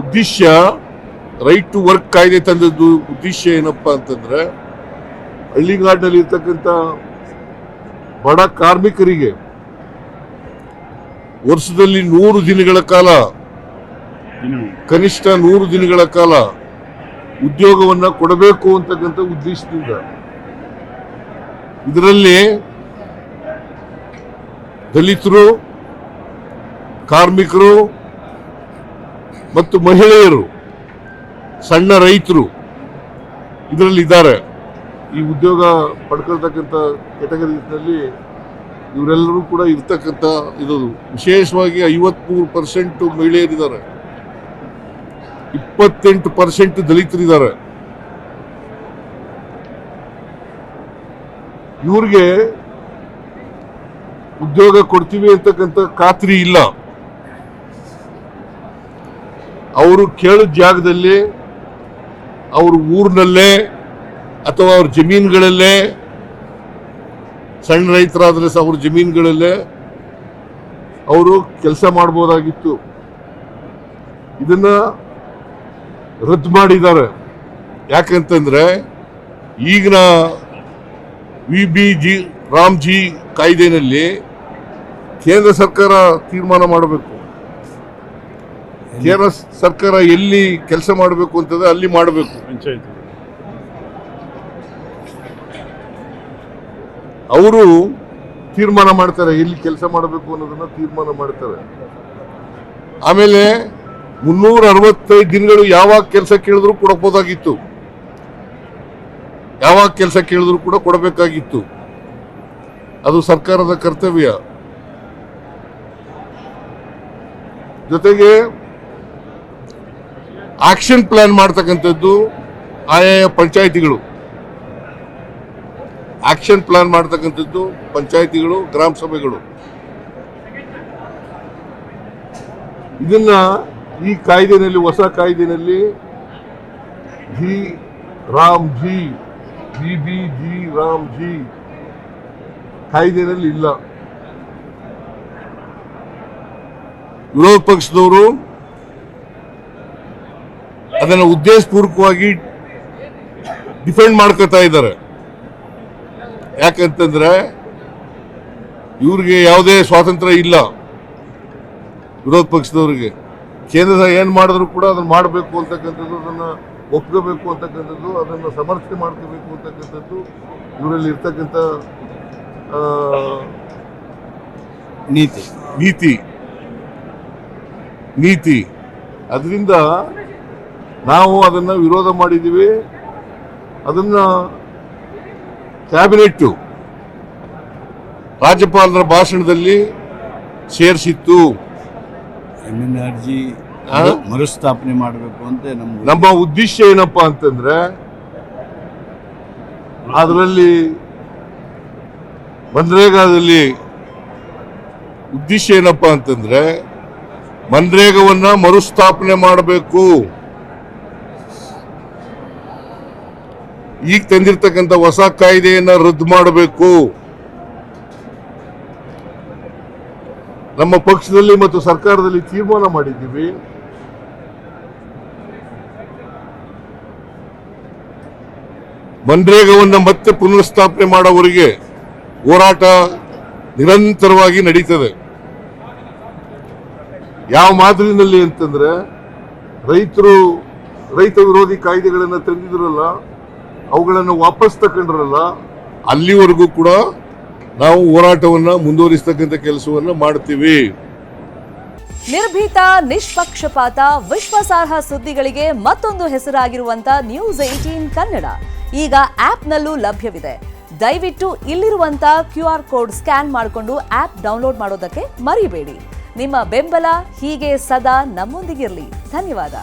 ಉದ್ದೇಶ right to work ಕಾಯ್ದೆ ತಂದದ್ದು ಉದ್ದೇಶ ಏನಪ್ಪಾ ಅಂತಂದ್ರೆ ಹಳ್ಳಿಗಾಡಿನಲ್ಲಿ ಇರ್ತಕ್ಕಂಥ ಬಡ ಕಾರ್ಮಿಕರಿಗೆ ವರ್ಷದಲ್ಲಿ 100 ದಿನಗಳ ಕಾಲ, ಕನಿಷ್ಠ 100 ದಿನಗಳ ಕಾಲ ಉದ್ಯೋಗವನ್ನ ಕೊಡಬೇಕು ಅಂತಕ್ಕಂಥ ಉದ್ದೇಶದಿಂದ ಇದರಲ್ಲಿ ದಲಿತರು, ಕಾರ್ಮಿಕರು ಮತ್ತು ಮಹಿಳೆಯರು, ಸಣ್ಣ ರೈತರು ಇದರಲ್ಲಿ ಇದ್ದಾರೆ. ಈ ಉದ್ಯೋಗ ಪಡ್ಕೊಳ್ತಕ್ಕಂಥ ಕೆಟಗರಿನಲ್ಲಿ ಇವರೆಲ್ಲರೂ ಕೂಡ ಇರ್ತಕ್ಕಂಥ ಇದು ವಿಶೇಷವಾಗಿ 53% ಮಹಿಳೆಯರಿದ್ದಾರೆ, 28% ದಲಿತರಿದ್ದಾರೆ. ಇವ್ರಿಗೆ ಉದ್ಯೋಗ ಕೊಡ್ತೀವಿ ಅಂತಕ್ಕಂಥ ಖಾತ್ರಿ ಇಲ್ಲ. ಅವರು ಕೇಳಿದ ಜಾಗದಲ್ಲಿ ಅವ್ರ ಊರಿನಲ್ಲೇ ಅಥವಾ ಅವ್ರ ಜಮೀನುಗಳಲ್ಲೇ, ಸಣ್ಣ ರೈತರಾದ್ರೆ ಅವ್ರ ಜಮೀನುಗಳಲ್ಲೇ ಅವರು ಕೆಲಸ ಮಾಡ್ಬೋದಾಗಿತ್ತು. ಇದನ್ನ ರದ್ದು ಮಾಡಿದ್ದಾರೆ. ಯಾಕಂತಂದ್ರೆ ಈಗಿನ VBG ರಾಮ್ಜಿ ಕಾಯ್ದೆನಲ್ಲಿ ಕೇಂದ್ರ ಸರ್ಕಾರ ತೀರ್ಮಾನ ಮಾಡಬೇಕು. ಕೇಂದ್ರ ಸರ್ಕಾರ ಎಲ್ಲಿ ಕೆಲಸ ಮಾಡಬೇಕು ಅಂತಂದ್ರೆ ಅಲ್ಲಿ ಮಾಡಬೇಕು. ಅವರು ತೀರ್ಮಾನ ಮಾಡ್ತಾರೆ ಎಲ್ಲಿ ಕೆಲಸ ಮಾಡಬೇಕು ಅನ್ನೋದನ್ನ ತೀರ್ಮಾನ ಮಾಡ್ತಾರೆ. ಆಮೇಲೆ 365 ದಿನಗಳು ಯಾವಾಗ ಕೆಲಸ ಕೇಳಿದ್ರು ಕೊಡಬಹುದಾಗಿತ್ತು, ಯಾವಾಗ ಕೆಲಸ ಕೇಳಿದ್ರು ಕೂಡ ಕೊಡಬೇಕಾಗಿತ್ತು. ಅದು ಸರ್ಕಾರದ ಕರ್ತವ್ಯ. ಜೊತೆಗೆ ಆಕ್ಷನ್ ಪ್ಲಾನ್ ಮಾಡ್ತಕ್ಕಂಥದ್ದು ಆಯಾಯ ಪಂಚಾಯಿತಿಗಳು, ಆಕ್ಷನ್ ಪ್ಲಾನ್ ಮಾಡ್ತಕ್ಕಂಥದ್ದು ಪಂಚಾಯಿತಿಗಳು, ಗ್ರಾಮ ಸಭೆಗಳು. ಇದನ್ನ ಈ ಕಾಯ್ದೆನಲ್ಲಿ, ಹೊಸ ಕಾಯ್ದೆನಲ್ಲಿ VBG ರಾಮ್ಜಿ ಕಾಯ್ದೆನಲ್ಲಿ ಇಲ್ಲ. ವಿರೋಧ ಪಕ್ಷದವರು ಅದನ್ನು ಉದ್ದೇಶಪೂರ್ವಕವಾಗಿ ಡಿಫೆಂಡ್ ಮಾಡ್ಕೊತಾ ಇದ್ದಾರೆ. ಯಾಕಂತಂದ್ರೆ ಇವ್ರಿಗೆ ಯಾವುದೇ ಸ್ವಾತಂತ್ರ್ಯ ಇಲ್ಲ. ವಿರೋಧ ಪಕ್ಷದವರಿಗೆ ಕೇಂದ್ರ ಏನ್ ಮಾಡಿದ್ರು ಕೂಡ ಅದನ್ನ ಮಾಡಬೇಕು ಅಂತಕ್ಕಂಥದ್ದು, ಅದನ್ನ ಒಪ್ಕೋಬೇಕು ಅಂತಕ್ಕಂಥದ್ದು, ಅದನ್ನ ಸಮರ್ಥನೆ ಮಾಡ್ಕೋಬೇಕು ಅಂತಕ್ಕಂಥದ್ದು ಇವರಲ್ಲಿ ಇರ್ತಕ್ಕಂಥ ನೀತಿ. ಅದರಿಂದ ನಾವು ಅದನ್ನ ವಿರೋಧ ಮಾಡಿದ್ದೀವಿ. ಅದನ್ನ ಕ್ಯಾಬಿನೆಟ್ ರಾಜ್ಯಪಾಲರ ಭಾಷಣದಲ್ಲಿ ಸೇರಿಸಿತ್ತು. ಅರ್ಜಿ ಮರುಸ್ಥಾಪನೆ ಮಾಡಬೇಕು ಅಂತ ನಮ್ಮ ಉದ್ದೇಶ ಏನಪ್ಪಾ ಅಂತಂದ್ರೆ, ಅದರಲ್ಲಿ ಮನ್ರೇಗಾದಲ್ಲಿ ಉದ್ದೇಶ ಏನಪ್ಪಾ ಅಂತಂದ್ರೆ ಮನ್ರೇಗವನ್ನ ಮರುಸ್ಥಾಪನೆ ಮಾಡಬೇಕು. ಈಗ ತಂದಿರತಕ್ಕಂಥ ಹೊಸ ಕಾಯ್ದೆಯನ್ನ ರದ್ದು ಮಾಡಬೇಕು. ನಮ್ಮ ಪಕ್ಷದಲ್ಲಿ ಮತ್ತು ಸರ್ಕಾರದಲ್ಲಿ ತೀರ್ಮಾನ ಮಾಡಿದ್ದೀವಿ. ಮನ್ರೇಗವನ್ನ ಮತ್ತೆ ಪುನರ್ಸ್ಥಾಪನೆ ಮಾಡೋವರೆಗೆ ಹೋರಾಟ ನಿರಂತರವಾಗಿ ನಡೀತದೆ. ಯಾವ ಮಾದರಿನಲ್ಲಿ ಅಂತಂದ್ರೆ, ರೈತ ವಿರೋಧಿ ಕಾಯ್ದೆಗಳನ್ನ ತಂದಿದ್ರಲ್ಲ, ಅವುಗಳನ್ನು ವಾಪಸ್ ತಕೊಂಡ್ರಲ್ಲ, ಅಲ್ಲಿವರೆಗೂ ಕೂಡ ನಾವು ಹೋರಾಟವನ್ನ ಮುಂದುವರಿಸತಕ್ಕಂಥ ಕೆಲಸವನ್ನ ಮಾಡ್ತೀವಿ. ನಿರ್ಭೀತ, ನಿಷ್ಪಕ್ಷಪಾತ, ವಿಶ್ವಾಸಾರ್ಹ ಸುದ್ದಿಗಳಿಗೆ ಮತ್ತೊಂದು ಹೆಸರಾಗಿರುವಂತ News18 ಕನ್ನಡ ಈಗ ಆಪ್ನಲ್ಲೂ ಲಭ್ಯವಿದೆ. ದಯವಿಟ್ಟು ಇಲ್ಲಿರುವಂತ QR ಕೋಡ್ ಸ್ಕ್ಯಾನ್ ಮಾಡಿಕೊಂಡು ಆಪ್ ಡೌನ್ಲೋಡ್ ಮಾಡೋದಕ್ಕೆ ಮರಿಬೇಡಿ. ನಿಮ್ಮ ಬೆಂಬಲ ಹೀಗೆ ಸದಾ ನಮ್ಮೊಂದಿಗಿರಲಿ. ಧನ್ಯವಾದ.